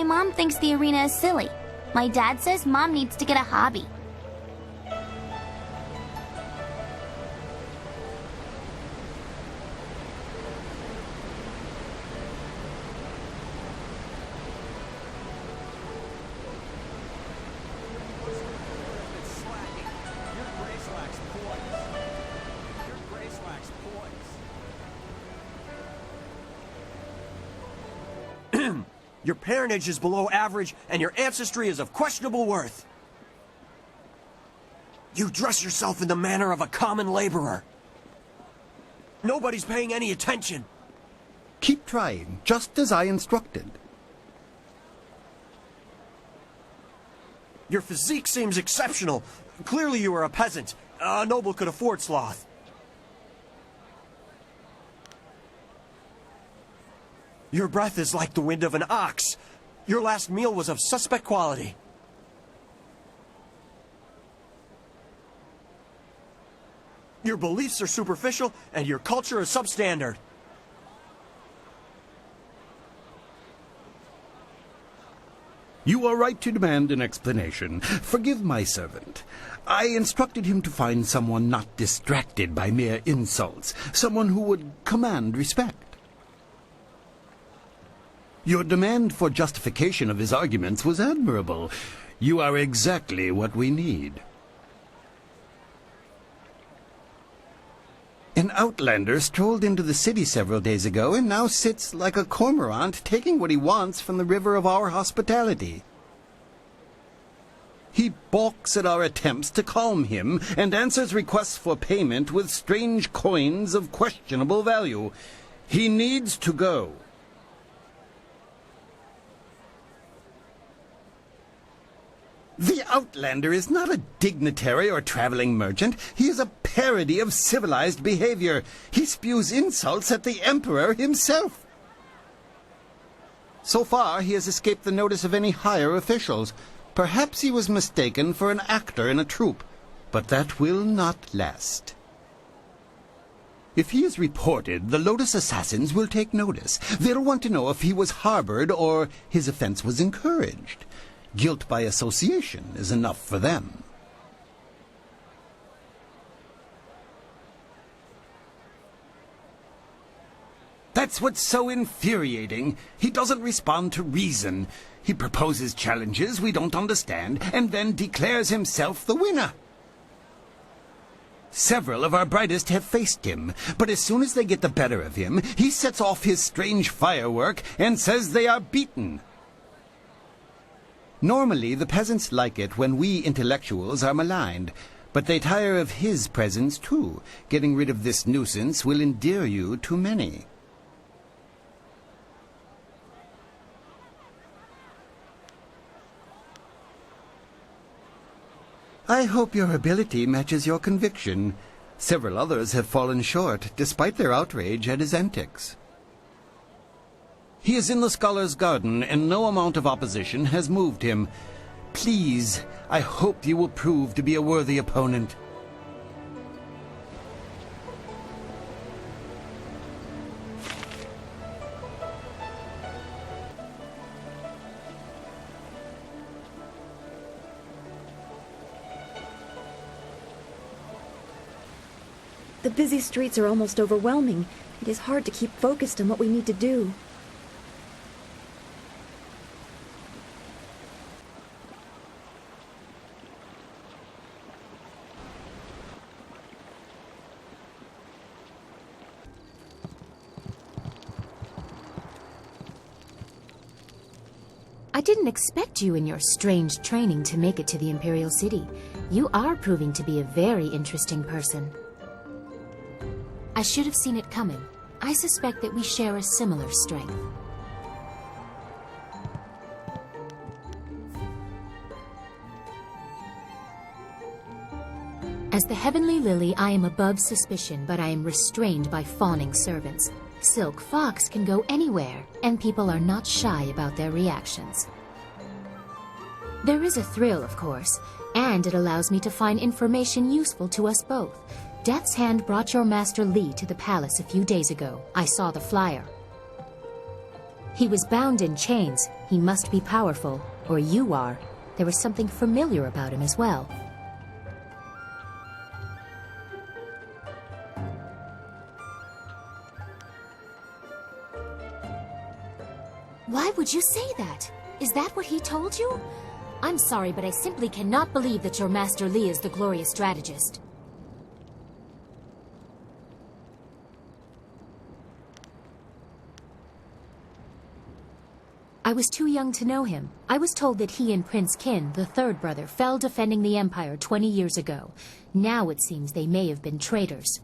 My mom thinks the arena is silly. My dad says mom needs to get a hobby. Your parentage is below average, and your ancestry is of questionable worth. You dress yourself in the manner of a common laborer. Nobody's paying any attention. Keep trying, just as I instructed. Your physique seems exceptional. Clearly you are a peasant. A noble could afford sloth. Your breath is like the wind of an ox. Your last meal was of suspect quality. Your beliefs are superficial, and your culture is substandard. You are right to demand an explanation. Forgive my servant. I instructed him to find someone not distracted by mere insults, someone who would command respect. Your demand for justification of his arguments was admirable. You are exactly what we need. An outlander strolled into the city several days ago and now sits like a cormorant taking what he wants from the river of our hospitality. He balks at our attempts to calm him and answers requests for payment with strange coins of questionable value. He needs to go. The Outlander is not a dignitary or traveling merchant. He is a parody of civilized behavior. He spews insults at the Emperor himself. So far, he has escaped the notice of any higher officials. Perhaps he was mistaken for an actor in a troupe, but that will not last. If he is reported, the Lotus assassins will take notice. They'll want to know if he was harbored or his offense was encouraged. Guilt by association is enough for them. That's what's so infuriating. He doesn't respond to reason. He proposes challenges we don't understand, and then declares himself the winner. Several of our brightest have faced him, but as soon as they get the better of him, he sets off his strange firework and says they are beaten. Normally, the peasants like it when we intellectuals are maligned, but they tire of his presence too. Getting rid of this nuisance will endear you to many. I hope your ability matches your conviction. Several others have fallen short, despite their outrage at his antics. He is in the Scholar's Garden, and no amount of opposition has moved him. Please, I hope you will prove to be a worthy opponent. The busy streets are almost overwhelming. It is hard to keep focused on what we need to do. I didn't expect you in your strange training to make it to the Imperial City. You are proving to be a very interesting person. I should have seen it coming. I suspect that we share a similar strength. As the Heavenly Lily, I am above suspicion, but I am restrained by fawning servants. Silk Fox can go anywhere, and people are not shy about their reactions. There is a thrill, of course, and it allows me to find information useful to us both. Death's Hand brought your Master Li to the palace a few days ago. I saw the flyer. He was bound in chains. He must be powerful, or you are. There was something familiar about him as well. Why would you say that? Is that what he told you? I'm sorry, but I simply cannot believe that your Master Li is the glorious strategist. I was too young to know him. I was told that he and Prince Qin, the third brother, fell defending the Empire 20 years ago. Now it seems they may have been traitors.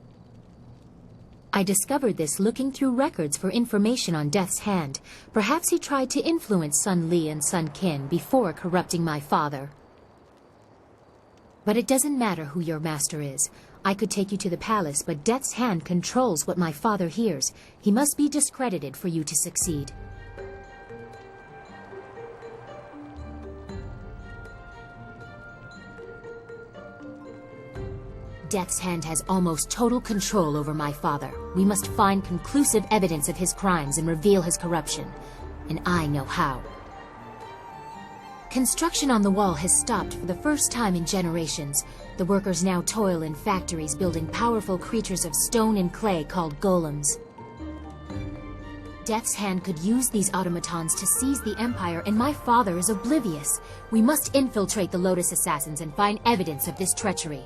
I discovered this looking through records for information on Death's Hand. Perhaps he tried to influence Sun Li and Sun Qin before corrupting my father. But it doesn't matter who your master is. I could take you to the palace, but Death's Hand controls what my father hears. He must be discredited for you to succeed. Death's Hand has almost total control over my father. We must find conclusive evidence of his crimes and reveal his corruption. And I know how. Construction on the wall has stopped for the first time in generations. The workers now toil in factories building powerful creatures of stone and clay called golems. Death's Hand could use these automatons to seize the Empire, and my father is oblivious. We must infiltrate the Lotus Assassins and find evidence of this treachery.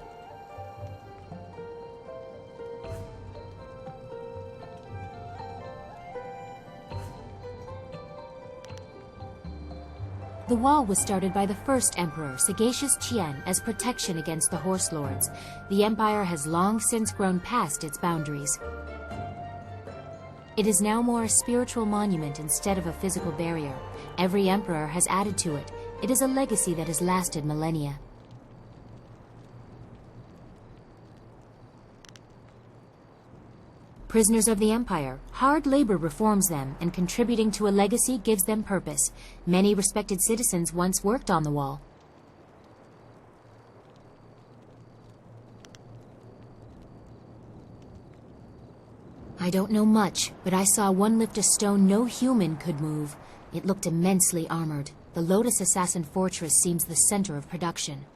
The wall was started by the first emperor, Sagacious Qian, as protection against the Horse Lords. The Empire has long since grown past its boundaries. It is now more a spiritual monument instead of a physical barrier. Every emperor has added to it. It is a legacy that has lasted millennia. Prisoners of the Empire, hard labor reforms them, and contributing to a legacy gives them purpose. Many respected citizens once worked on the wall. I don't know much, but I saw one lift a stone no human could move. It looked immensely armored. The Lotus Assassin Fortress seems the center of production.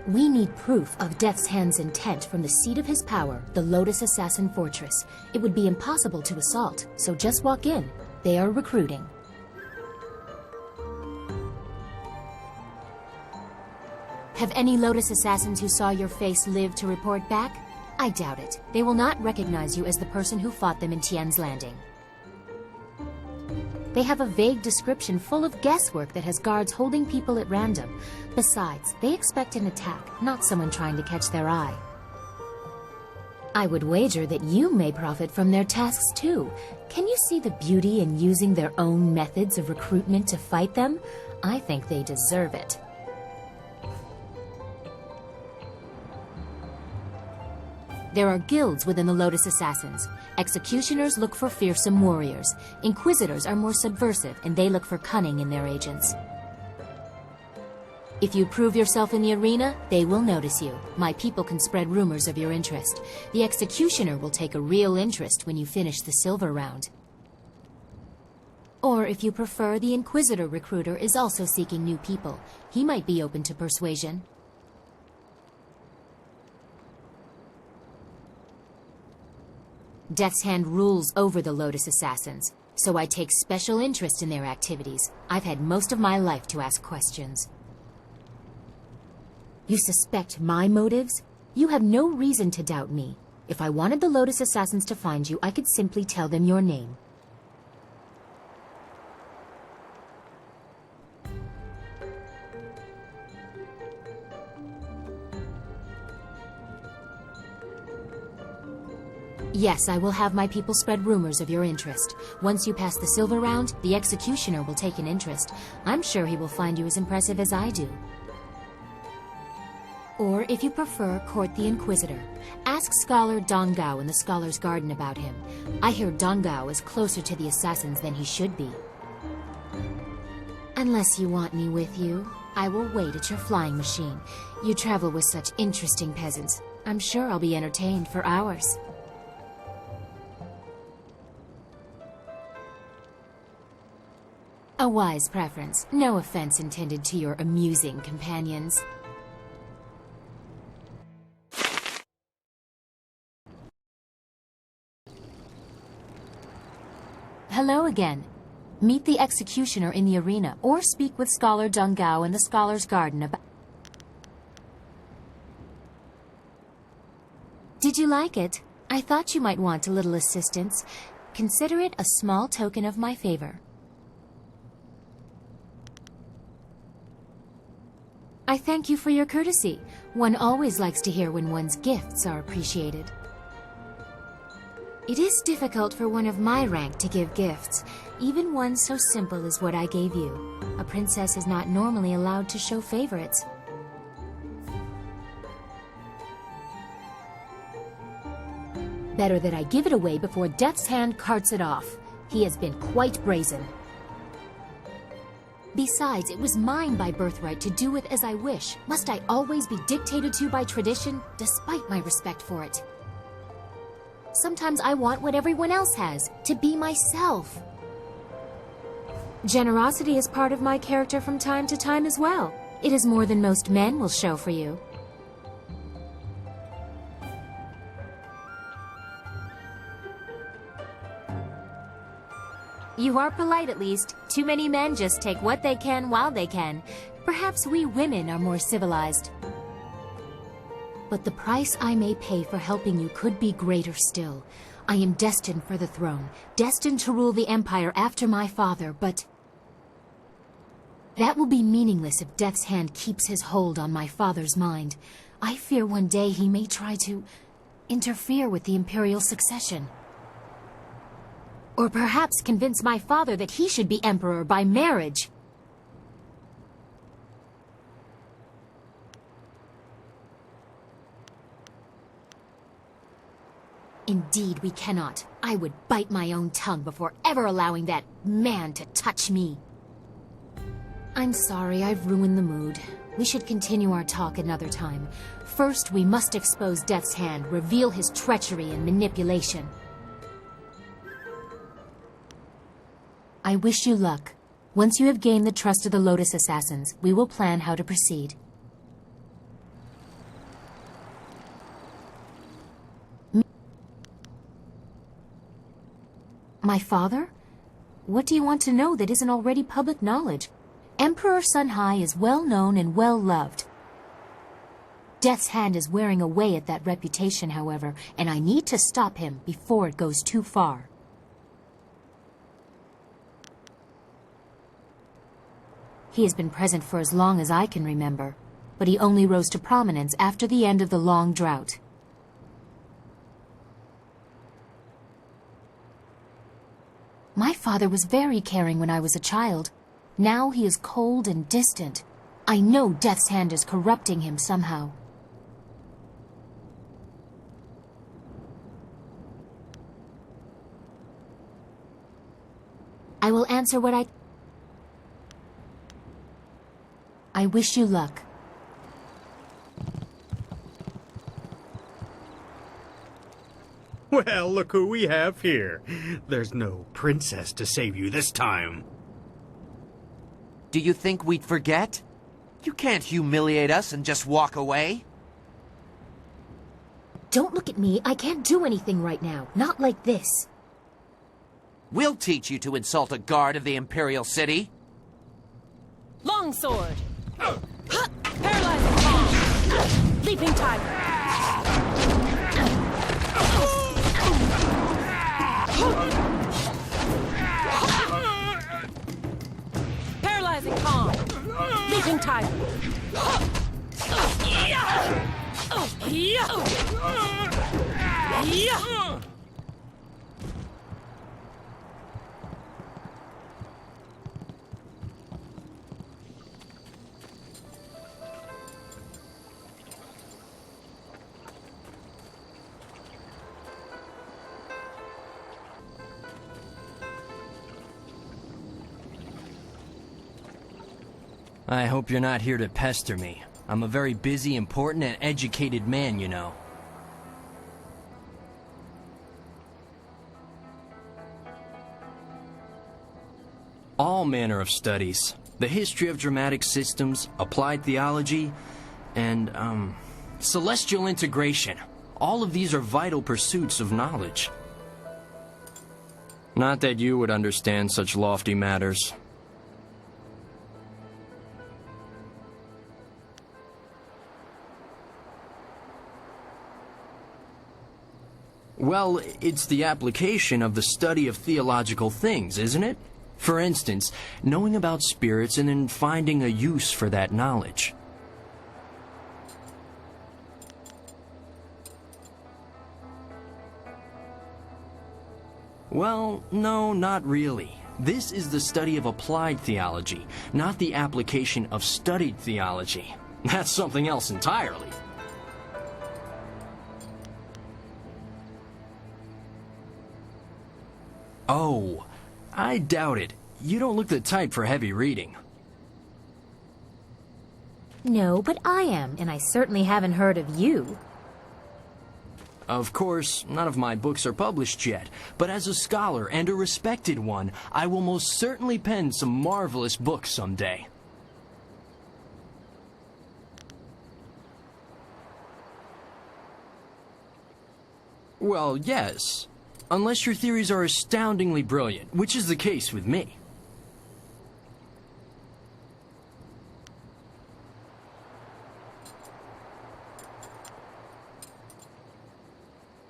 We need proof of Death's Hand's intent from the seat of his power, the Lotus Assassin Fortress. It would be impossible to assault, so just walk in. They are recruiting. Have any Lotus Assassins who saw your face lived to report back? I doubt it. They will not recognize you as the person who fought them in Tian's Landing. They have a vague description full of guesswork that has guards holding people at random. Besides, they expect an attack, not someone trying to catch their eye. I would wager that you may profit from their tasks too. Can you see the beauty in using their own methods of recruitment to fight them? I think they deserve it. There are guilds within the Lotus Assassins. Executioners look for fearsome warriors. Inquisitors are more subversive, and they look for cunning in their agents. If you prove yourself in the arena, they will notice you. My people can spread rumors of your interest. The Executioner will take a real interest when you finish the silver round. Or, if you prefer, the Inquisitor recruiter is also seeking new people. He might be open to persuasion. Death's Hand rules over the Lotus Assassins, so I take special interest in their activities. I've had most of my life to ask questions. You suspect my motives? You have no reason to doubt me. If I wanted the Lotus Assassins to find you, I could simply tell them your name. Yes, I will have my people spread rumors of your interest. Once you pass the silver round, the Executioner will take an interest. I'm sure he will find you as impressive as I do. Or, if you prefer, court the Inquisitor. Ask Scholar Dong Gao in the Scholar's Garden about him. I hear Dong Gao is closer to the Assassins than he should be. Unless you want me with you, I will wait at your flying machine. You travel with such interesting peasants. I'm sure I'll be entertained for hours. A wise preference. No offense intended to your amusing companions. Hello again. Meet the executioner in the arena, or speak with Scholar Dungao in the Scholar's Garden about... Did you like it? I thought you might want a little assistance. Consider it a small token of my favor. I thank you for your courtesy. One always likes to hear when one's gifts are appreciated. It is difficult for one of my rank to give gifts, even one so simple as what I gave you. A princess is not normally allowed to show favorites. Better that I give it away before Death's Hand carts it off. He has been quite brazen. Besides, it was mine by birthright to do with as I wish. Must I always be dictated to by tradition, despite my respect for it? Sometimes I want what everyone else has, to be myself. Generosity is part of my character from time to time as well. It is more than most men will show for you. You are polite at least. Too many men just take what they can while they can. Perhaps we women are more civilized. But the price I may pay for helping you could be greater still. I am destined for the throne, destined to rule the Empire after my father, but... that will be meaningless if Death's Hand keeps his hold on my father's mind. I fear one day he may try to interfere with the imperial succession. Or perhaps convince my father that he should be emperor by marriage. Indeed, we cannot. I would bite my own tongue before ever allowing that man to touch me. I'm sorry, I've ruined the mood. We should continue our talk another time. First, we must expose Death's Hand, reveal his treachery and manipulation. I wish you luck. Once you have gained the trust of the Lotus Assassins, we will plan how to proceed. My father? What do you want to know that isn't already public knowledge? Emperor Sunhai is well known and well loved. Death's Hand is wearing away at that reputation, however, and I need to stop him before it goes too far. He has been present for as long as I can remember, but he only rose to prominence after the end of the long drought. My father was very caring when I was a child. Now he is cold and distant. I know Death's Hand is corrupting him somehow. I will answer what I wish you luck. Well, look who we have here. There's no princess to save you this time. Do you think we'd forget? You can't humiliate us and just walk away. Don't look at me. I can't do anything right now. Not like this. We'll teach you to insult a guard of the Imperial City. Longsword! Paralyzing palm! Leaping tiger! Paralyzing palm! Leaping tiger! I hope you're not here to pester me. I'm a very busy, important, and educated man, you know. All manner of studies. The history of dramatic systems, applied theology, and, celestial integration. All of these are vital pursuits of knowledge. Not that you would understand such lofty matters. Well, it's the application of the study of theological things, isn't it? For instance, knowing about spirits and then finding a use for that knowledge. Well, no, not really. This is the study of applied theology, not the application of studied theology. That's something else entirely. Oh, I doubt it. You don't look the type for heavy reading. No, but I am, and I certainly haven't heard of you. Of course, none of my books are published yet, but as a scholar and a respected one, I will most certainly pen some marvelous books someday. Well, yes. Unless your theories are astoundingly brilliant, which is the case with me.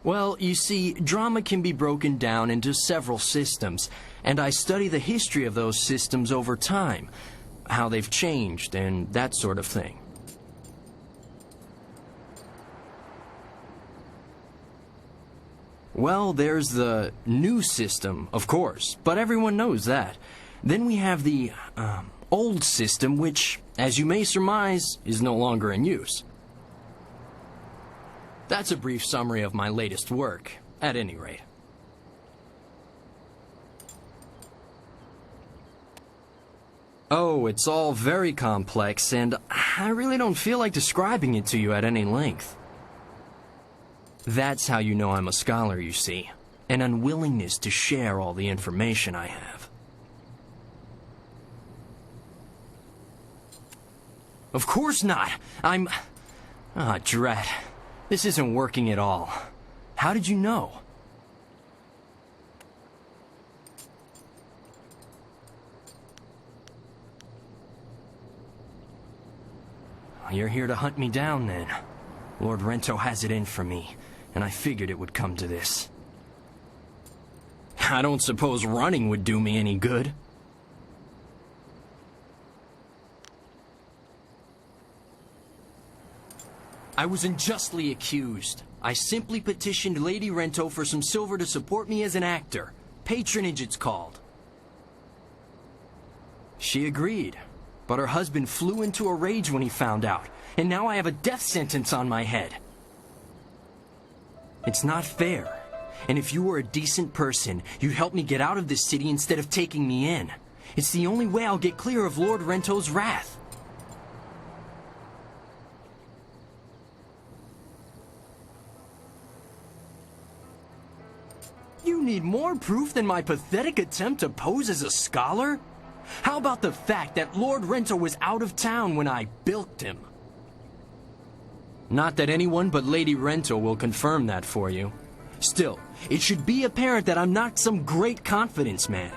Well, you see, drama can be broken down into several systems, and I study the history of those systems over time, how they've changed, and that sort of thing. Well, there's the new system, of course, but everyone knows that. Then we have the, old system, which, as you may surmise, is no longer in use. That's a brief summary of my latest work, at any rate. Oh, it's all very complex, and I really don't feel like describing it to you at any length. That's how you know I'm a scholar, you see. An unwillingness to share all the information I have. Of course not! I'm... Ah, drat. This isn't working at all. How did you know? You're here to hunt me down, then. Lord Rento has it in for me, and I figured it would come to this. I don't suppose running would do me any good. I was unjustly accused. I simply petitioned Lady Rento for some silver to support me as an actor. Patronage, it's called. She agreed, but her husband flew into a rage when he found out, and now I have a death sentence on my head. It's not fair, and if you were a decent person, you'd help me get out of this city instead of taking me in. It's the only way I'll get clear of Lord Rento's wrath. You need more proof than my pathetic attempt to pose as a scholar? How about the fact that Lord Rento was out of town when I bilked him? Not that anyone but Lady Rento will confirm that for you. Still, it should be apparent that I'm not some great confidence man.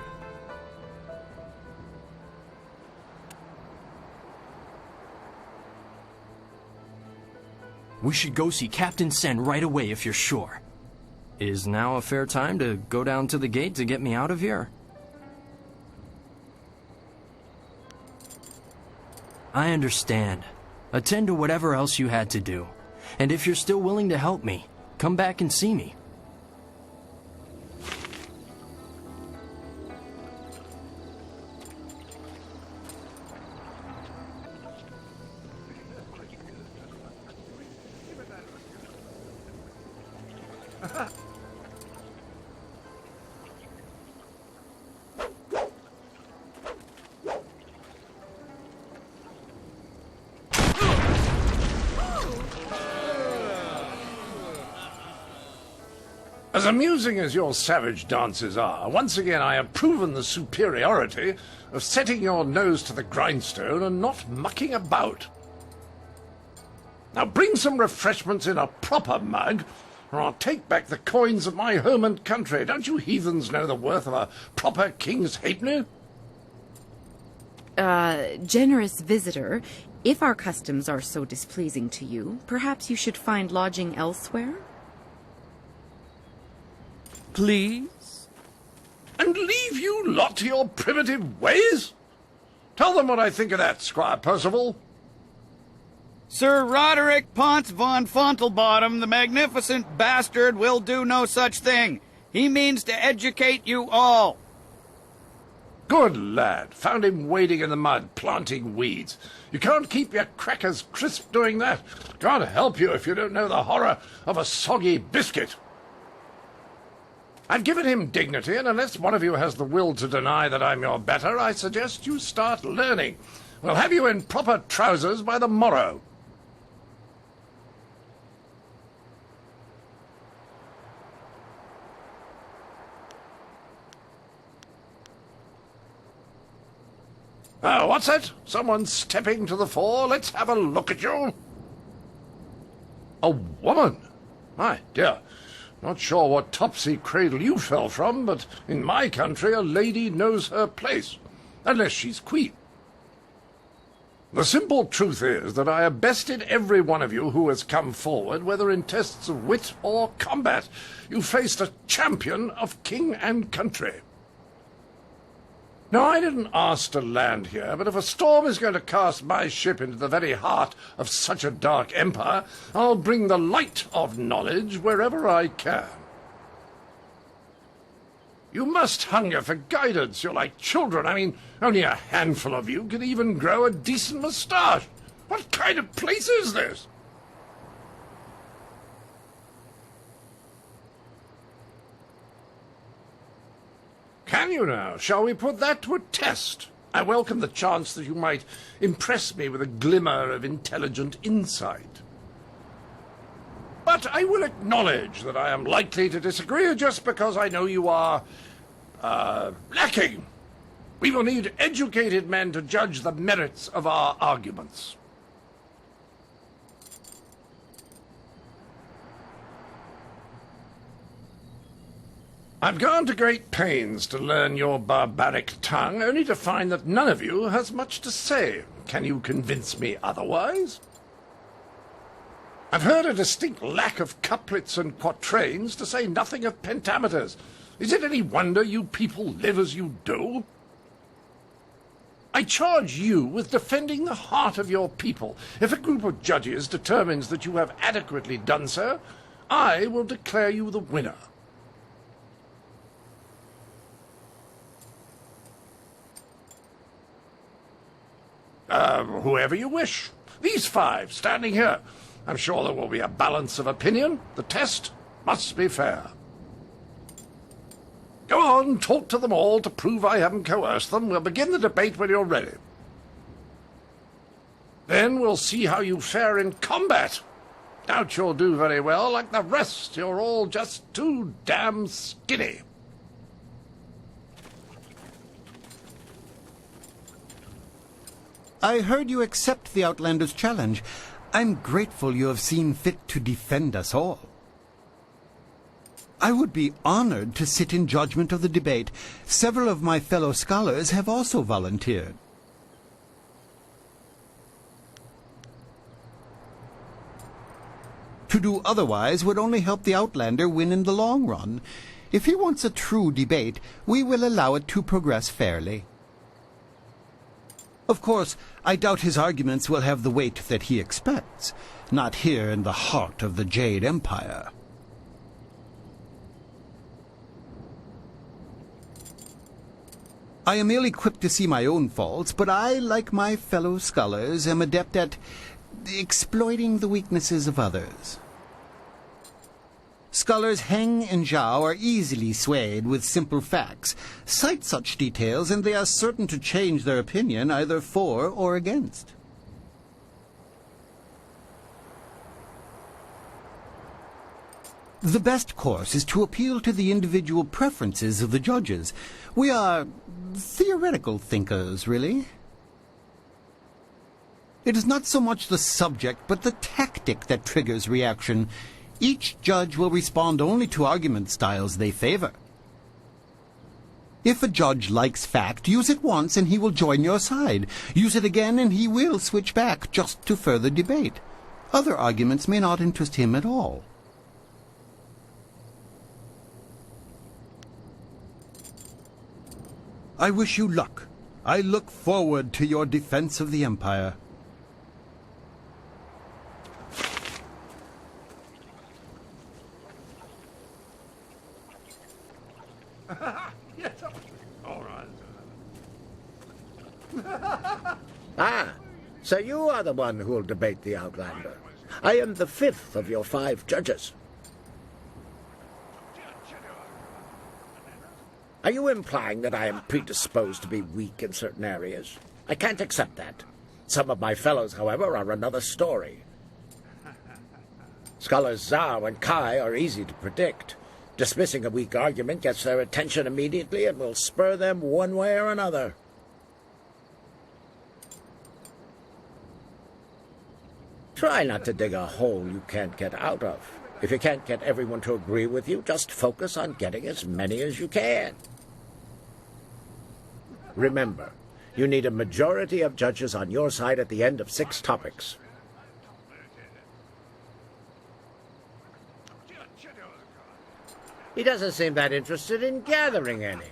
We should go see Captain Sen right away if you're sure. Is now a fair time to go down to the gate to get me out of here? I understand. Attend to whatever else you had to do. And if you're still willing to help me, come back and see me. As amusing as your savage dances are, once again I have proven the superiority of setting your nose to the grindstone and not mucking about. Now bring some refreshments in a proper mug, or I'll take back the coins of my home and country. Don't you heathens know the worth of a proper king's halfpenny? Generous visitor, if our customs are so displeasing to you, perhaps you should find lodging elsewhere? Please? And leave you lot to your primitive ways? Tell them what I think of that, Squire Percival. Sir Roderick Ponce von Fontelbottom, the magnificent bastard, will do no such thing. He means to educate you all. Good lad. Found him wading in the mud, planting weeds. You can't keep your crackers crisp doing that. Can't help you if you don't know the horror of a soggy biscuit. I've given him dignity, and unless one of you has the will to deny that I'm your better, I suggest you start learning. We'll have you in proper trousers by the morrow. Oh, what's that? Someone stepping to the fore? Let's have a look at you. A woman? My dear, not sure what topsy cradle you fell from, but in my country a lady knows her place, unless she's queen. The simple truth is that I have bested every one of you who has come forward, whether in tests of wit or combat. You faced a champion of king and country. Now, I didn't ask to land here, but if a storm is going to cast my ship into the very heart of such a dark empire, I'll bring the light of knowledge wherever I can. You must hunger for guidance. You're like children. I mean, only a handful of you can even grow a decent moustache. What kind of place is this? Can you now? Shall we put that to a test? I welcome the chance that you might impress me with a glimmer of intelligent insight. But I will acknowledge that I am likely to disagree just because I know you are, lacking. We will need educated men to judge the merits of our arguments. I've gone to great pains to learn your barbaric tongue, only to find that none of you has much to say. Can you convince me otherwise? I've heard a distinct lack of couplets and quatrains, to say nothing of pentameters. Is it any wonder you people live as you do? I charge you with defending the heart of your people. If a group of judges determines that you have adequately done so, I will declare you the winner. Whoever you wish. These five, standing here. I'm sure there will be a balance of opinion. The test must be fair. Go on, talk to them all to prove I haven't coerced them. We'll begin the debate when you're ready. Then we'll see how you fare in combat. Doubt you'll do very well. Like the rest, you're all just too damn skinny. I heard you accept the Outlander's challenge. I'm grateful you have seen fit to defend us all. I would be honored to sit in judgment of the debate. Several of my fellow scholars have also volunteered. To do otherwise would only help the Outlander win in the long run. If he wants a true debate, we will allow it to progress fairly. Of course, I doubt his arguments will have the weight that he expects, not here in the heart of the Jade Empire. I am ill-equipped to see my own faults, but I, like my fellow scholars, am adept at exploiting the weaknesses of others. Scholars Heng and Zhao are easily swayed with simple facts. Cite such details, and they are certain to change their opinion either for or against. The best course is to appeal to the individual preferences of the judges. We are theoretical thinkers, really. It is not so much the subject, but the tactic that triggers reaction. Each judge will respond only to argument styles they favor. If a judge likes fact, use it once and he will join your side. Use it again and he will switch back just to further debate. Other arguments may not interest him at all. I wish you luck. I look forward to your defense of the Empire. Yes. All right. Ah, so you are the one who'll debate the Outlander. I am the 5th of your 5 judges. Are you implying that I am predisposed to be weak in certain areas? I can't accept that. Some of my fellows, however, are another story. Scholars Zhao and Kai are easy to predict. Dismissing a weak argument gets their attention immediately and will spur them one way or another. Try not to dig a hole you can't get out of. If you can't get everyone to agree with you, just focus on getting as many as you can. Remember, you need a majority of judges on your side at the end of 6 topics. He doesn't seem that interested in gathering any.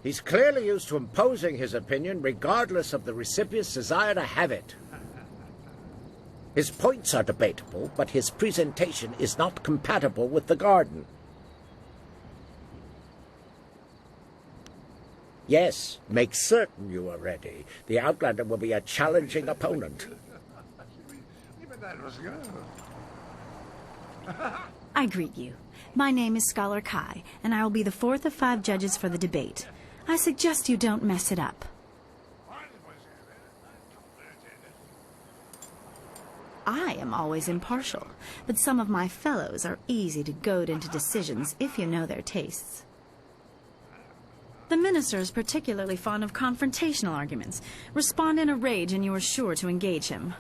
He's clearly used to imposing his opinion regardless of the recipient's desire to have it. His points are debatable, but his presentation is not compatible with the garden. Yes, make certain you are ready. The Outlander will be a challenging opponent. I greet you. My name is Scholar Kai, and I will be the 4th of 5 judges for the debate. I suggest you don't mess it up. I am always impartial, but some of my fellows are easy to goad into decisions if you know their tastes. The minister is particularly fond of confrontational arguments. Respond in a rage and you are sure to engage him.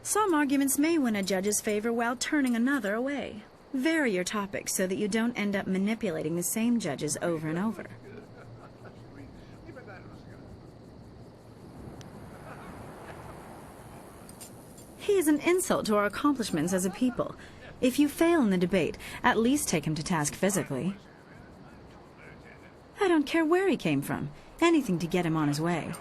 Some arguments may win a judge's favor while turning another away. Vary your topics so that you don't end up manipulating the same judges over and over. He is an insult to our accomplishments as a people. If you fail in the debate, at least take him to task physically. I don't care where he came from. Anything to get him on his way.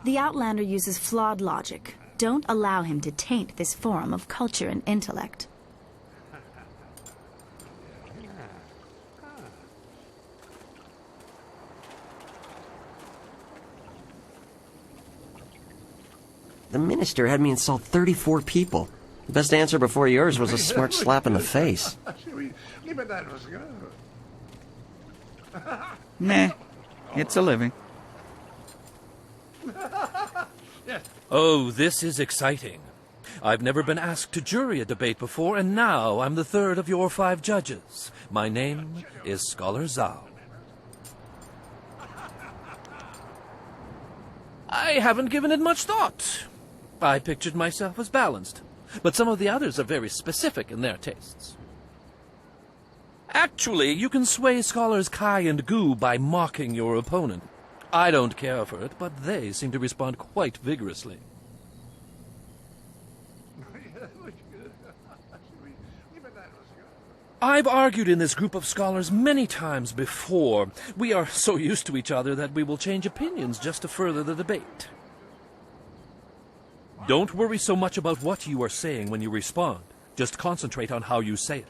The Outlander uses flawed logic. Don't allow him to taint this forum of culture and intellect. The minister had me insult 34 people. The best answer before yours was a smart slap in the face. Meh. It's a living. Oh, this is exciting. I've never been asked to jury a debate before, and now I'm the 3rd of your 5 judges. My name is Scholar Zhao. I haven't given it much thought. I pictured myself as balanced, but some of the others are very specific in their tastes. Actually, you can sway Scholars Kai and Gu by mocking your opponent. I don't care for it, but they seem to respond quite vigorously. I've argued in this group of scholars many times before. We are so used to each other that we will change opinions just to further the debate. Don't worry so much about what you are saying when you respond. Just concentrate on how you say it.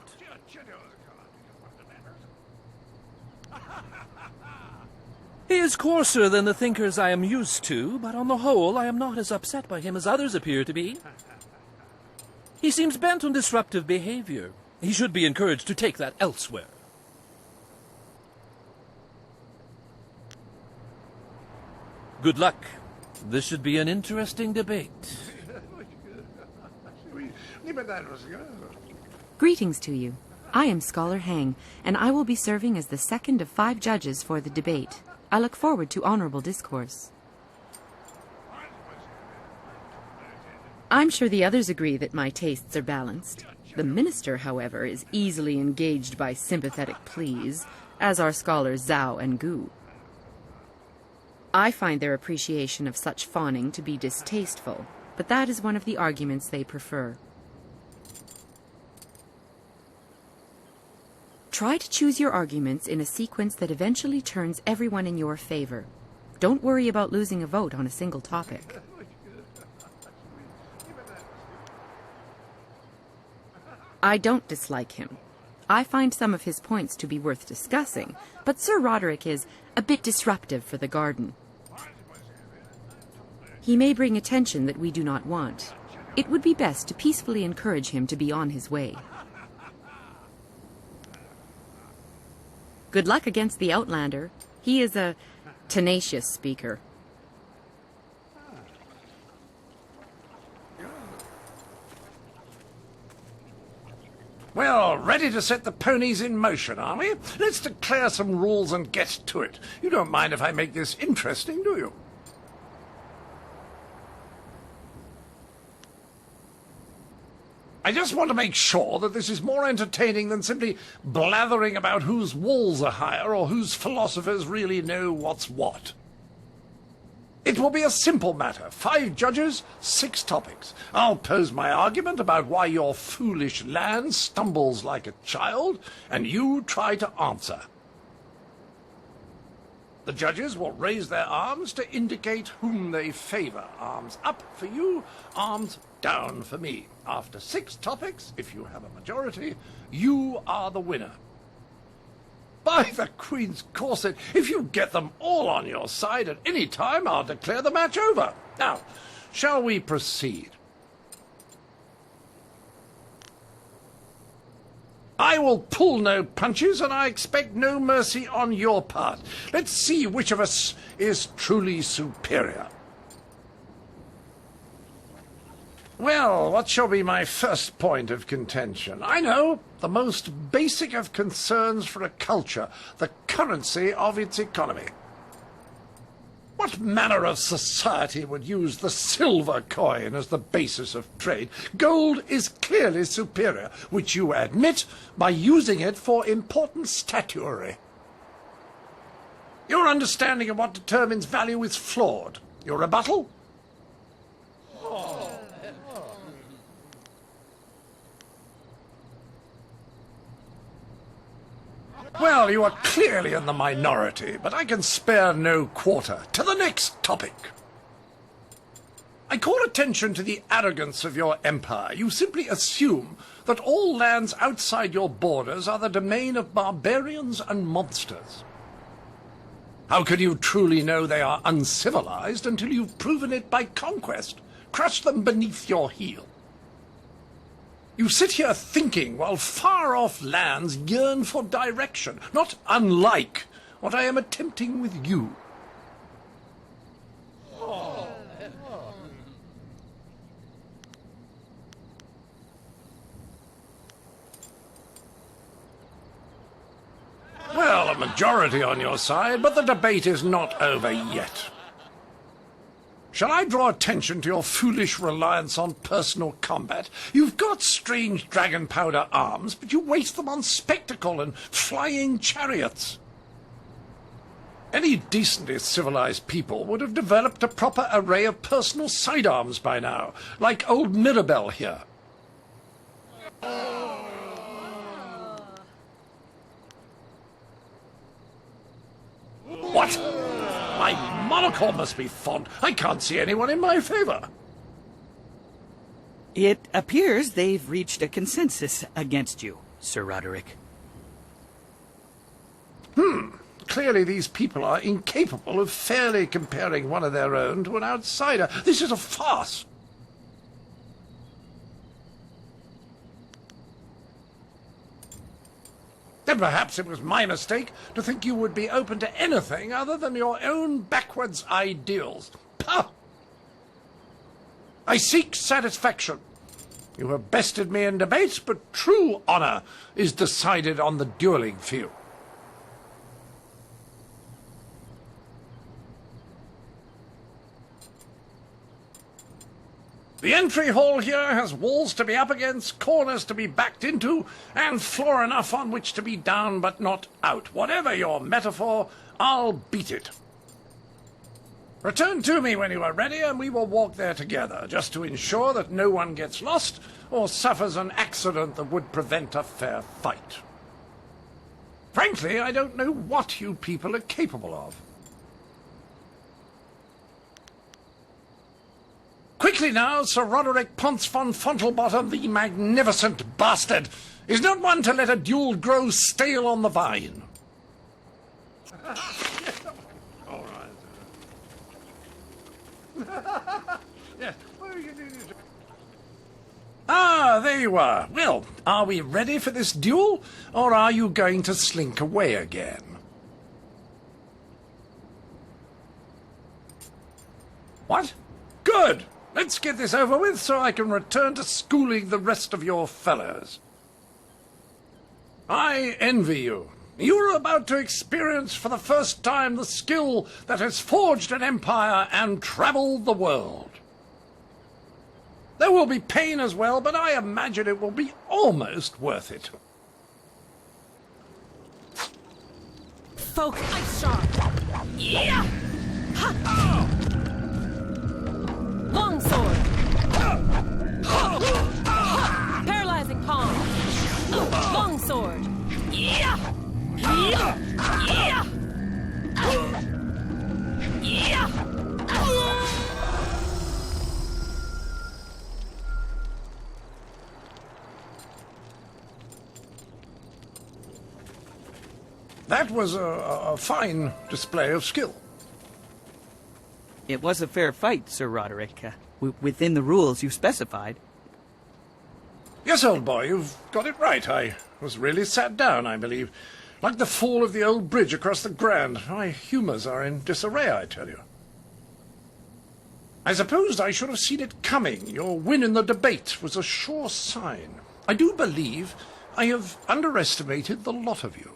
He is coarser than the thinkers I am used to, but on the whole I am not as upset by him as others appear to be. He seems bent on disruptive behavior. He should be encouraged to take that elsewhere. Good luck. This should be an interesting debate. Greetings to you. I am Scholar Hang, and I will be serving as the second of 5 judges for the debate. I look forward to honorable discourse. I'm sure the others agree that my tastes are balanced. The minister, however, is easily engaged by sympathetic pleas, as are scholars Zhao and Gu. I find their appreciation of such fawning to be distasteful, but that is one of the arguments they prefer. Try to choose your arguments in a sequence that eventually turns everyone in your favor. Don't worry about losing a vote on a single topic. I don't dislike him. I find some of his points to be worth discussing, but Sir Roderick is a bit disruptive for the garden. He may bring attention that we do not want. It would be best to peacefully encourage him to be on his way. Good luck against the Outlander. He is a tenacious speaker. Well, ready to set the ponies in motion, are we? Let's declare some rules and get to it. You don't mind if I make this interesting, do you? I just want to make sure that this is more entertaining than simply blathering about whose walls are higher or whose philosophers really know what's what. It will be a simple matter. 5 judges, 6 topics. I'll pose my argument about why your foolish land stumbles like a child, and you try to answer. The judges will raise their arms to indicate whom they favor. Arms up for you, arms down for me. After 6 topics, if you have a majority, you are the winner. By the Queen's corset, if you get them all on your side at any time, I'll declare the match over. Now, shall we proceed? I will pull no punches, and I expect no mercy on your part. Let's see which of us is truly superior. Well, what shall be my first point of contention? I know, the most basic of concerns for a culture, the currency of its economy. What manner of society would use the silver coin as the basis of trade? Gold is clearly superior, which you admit by using it for important statuary. Your understanding of what determines value is flawed. Your rebuttal? Well, you are clearly in the minority, but I can spare no quarter. To the next topic. I call attention to the arrogance of your empire. You simply assume that all lands outside your borders are the domain of barbarians and monsters. How can you truly know they are uncivilized until you've proven it by conquest? Crush them beneath your heel. You sit here thinking while far-off lands yearn for direction, not unlike what I am attempting with you. Well, a majority on your side, but the debate is not over yet. Shall I draw attention to your foolish reliance on personal combat? You've got strange dragon powder arms, but you waste them on spectacle and flying chariots. Any decently civilized people would have developed a proper array of personal sidearms by now, like old Mirabelle here. What? My monocle must be fond. I can't see anyone in my favor. It appears they've reached a consensus against you, Sir Roderick. Clearly these people are incapable of fairly comparing one of their own to an outsider. This is a farce. Then perhaps it was my mistake to think you would be open to anything other than your own backwards ideals. Pah! I seek satisfaction. You have bested me in debate, but true honor is decided on the dueling field. The entry hall here has walls to be up against, corners to be backed into, and floor enough on which to be down but not out. Whatever your metaphor, I'll beat it. Return to me when you are ready, and we will walk there together, just to ensure that no one gets lost or suffers an accident that would prevent a fair fight. Frankly, I don't know what you people are capable of. Quickly now, Sir Roderick Ponce von Fontelbottom, the magnificent bastard, is not one to let a duel grow stale on the vine. All right. Yes. Ah, there you are. Well, are we ready for this duel, or are you going to slink away again? What? Good! Let's get this over with so I can return to schooling the rest of your fellows. I envy you. You are about to experience for the first time the skill that has forged an empire and traveled the world. There will be pain as well, but I imagine it will be almost worth it. Focus. Ice shot. Yeah. Ha. Long sword. Paralyzing palm. Long sword. Yeah. Yeah. Yeah. Yeah. That was a fine display of skill. It was a fair fight, Sir Roderick, within the rules you specified. Yes, old boy, you've got it right. I was really sat down, I believe. Like the fall of the old bridge across the Grand. My humours are in disarray, I tell you. I supposed I should have seen it coming. Your win in the debate was a sure sign. I do believe I have underestimated the lot of you.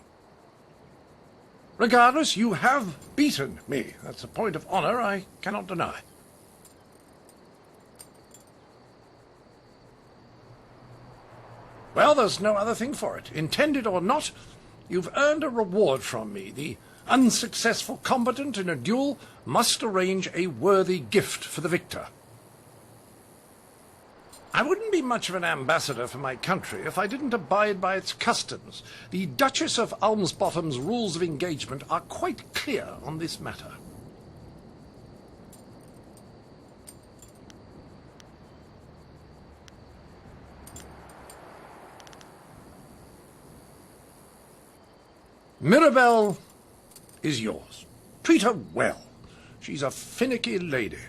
Regardless, you have beaten me. That's a point of honour I cannot deny. Well, there's no other thing for it. Intended or not, you've earned a reward from me. The unsuccessful combatant in a duel must arrange a worthy gift for the victor. I wouldn't be much of an ambassador for my country if I didn't abide by its customs. The Duchess of Almsbottom's rules of engagement are quite clear on this matter. Mirabelle is yours. Treat her well. She's a finicky lady.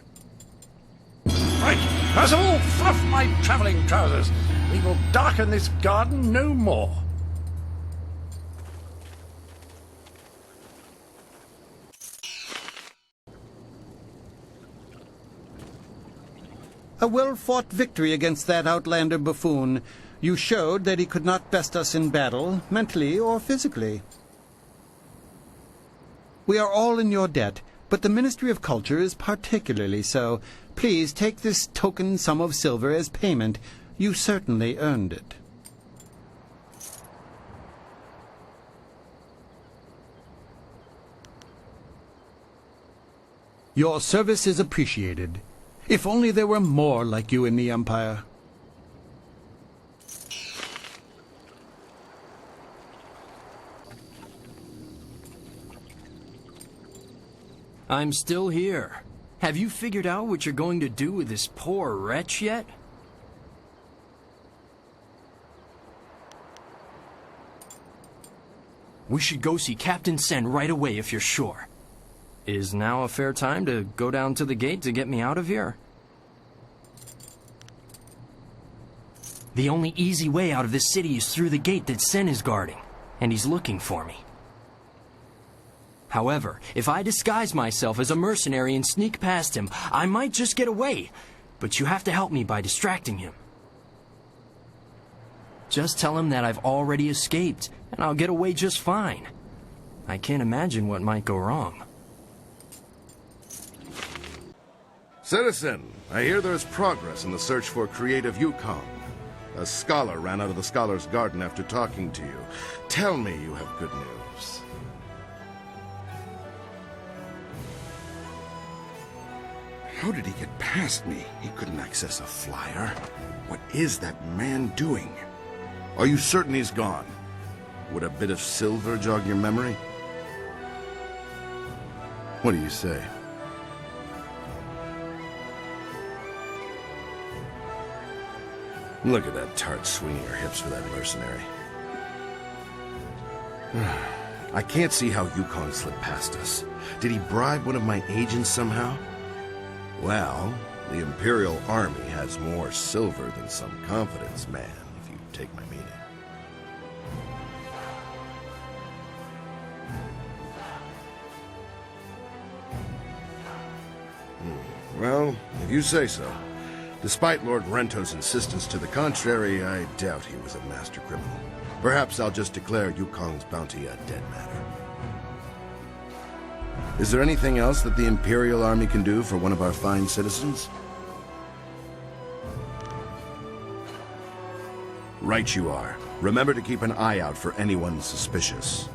Right, Percival, fluff my travelling trousers. We will darken this garden no more. A well-fought victory against that outlander buffoon. You showed that he could not best us in battle, mentally or physically. We are all in your debt, but the Ministry of Culture is particularly so. Please take this token sum of silver as payment. You certainly earned it. Your service is appreciated. If only there were more like you in the Empire. I'm still here. Have you figured out what you're going to do with this poor wretch yet? We should go see Captain Sen right away if you're sure. Is now a fair time to go down to the gate to get me out of here? The only easy way out of this city is through the gate that Sen is guarding, and he's looking for me. However, if I disguise myself as a mercenary and sneak past him, I might just get away. but you have to help me by distracting him. Just tell him that I've already escaped, and I'll get away just fine. I can't imagine what might go wrong. Citizen, I hear there is progress in the search for creative Yukong. A scholar ran out of the Scholar's Garden after talking to you. Tell me you have good news. How did he get past me? He couldn't access a flyer. What is that man doing? Are you certain he's gone? Would a bit of silver jog your memory? What do you say? Look at that tart swinging her hips for that mercenary. I can't see how Yukong slipped past us. Did he bribe one of my agents somehow? Well, the Imperial Army has more silver than some confidence man, if you take my meaning. Well, if you say so. Despite Lord Rento's insistence to the contrary, I doubt he was a master criminal. Perhaps I'll just declare Yukong's bounty a dead matter. Is there anything else that the Imperial Army can do for one of our fine citizens? Right you are. Remember to keep an eye out for anyone suspicious.